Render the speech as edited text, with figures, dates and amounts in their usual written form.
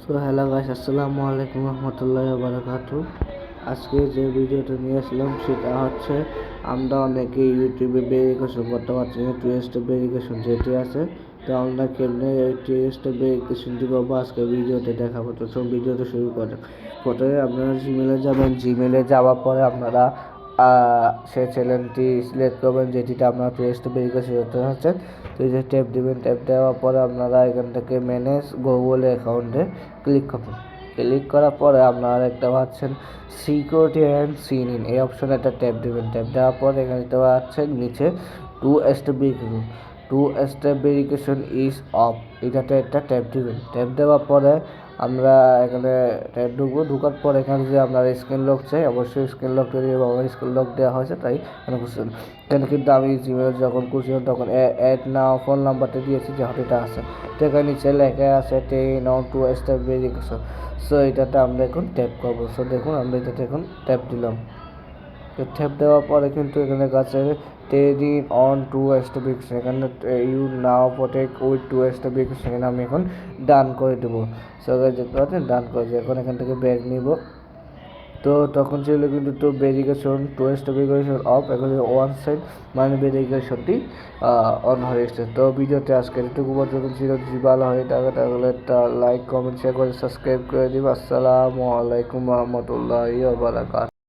So hello guys, আসসালামু আলাইকুম রহমতুল্লাহি ওয়া বারাকাতুহু। আজকে যে ভিডিওটা নিয়ে আসলাম সেটা হচ্ছে আমরা অনেকে ইউটিউবে ভেরিফিকেশন করতে পারছি না, টু স্টেপ ভেরিফিকেশন যেটি আছে। তো আমরা কেমনে এই টু স্টেপ ভেরিফিকেশনটি করবো আজকে ভিডিওতে দেখাবো। তো সব ভিডিওটা শুরু করেন। প্রথমে আপনারা জিমেলে যাবেন। জিমেলে যাওয়ার পরে আপনারা সেই চ্যানেলটি সিলেক্ট করবেন যেটিতে আপনার টু স্টেপ ভেরিফিকেশন করতে হচ্ছে। তো এই যে ট্যাপ দিবেন, ট্যাপ দেওয়ার পরে আপনারা এখান থেকে ম্যানেজ গুগল অ্যাকাউন্টে ক্লিক করবেন। ক্লিক করার পরে আপনারা দেখতে পাচ্ছেন সিকিউরিটি অ্যান্ড সিন ইন, এই অপশনে একটা ট্যাপ দেবেন। ট্যাপ দেওয়ার পর এখানে দেখতে পাচ্ছেন নিচে two step verification, two step verification is off, এটাতে একটা ট্যাপ দিবেন। ট্যাপ দেওয়ার পরে আমরা এখানে ট্যাপ ঢুকবো। ঢুকার পর এখানে যে আপনার স্ক্রিন লক চাই, অবশ্যই স্ক্রিন লক তৈরি হবে। আমার স্ক্রিন লক দেওয়া হয়েছে তাই এখানে বুঝছেন। এখানে কিন্তু আমি জিমেল যখন খুঁজছিলাম তখন অ্যাড নাও ফোন নাম্বারটা দিয়েছি যে হটিটা আছে। তো এখানে নিচে লেখা আছে turn on two step verification. So এটাতে আমরা এখন ট্যাপ করবো। সো দেখুন আমরা এটাতে এখন ট্যাপ দিলাম। তো ট্যাপ দেওয়ার পরে কিন্তু এখানে কাছে turn on two step verification, এখানে you now protect with two step verification, এখানে আমি এখন ডান করে দেবো। সো দেখতে পাচ্ছেন ডান করেছি। এখন এখান থেকে ব্যাগ নিব। তো তখন ছিল কিন্তু তো verification two step verification off, এখন ওয়ান সাইড মানে ভেরিফিকেশনটি অন হয়ে এসেছে। তো ভিডিওতে আজকে এটুকু পর্যন্ত ছিল। যদি ভালো হয়ে থাকে তাহলে একটা লাইক কমেন্ট শেয়ার করে সাবস্ক্রাইব করে দিবে। আসসালামু আলাইকুম রহমতুল্লাহি ওয়া বারাকাতুহু।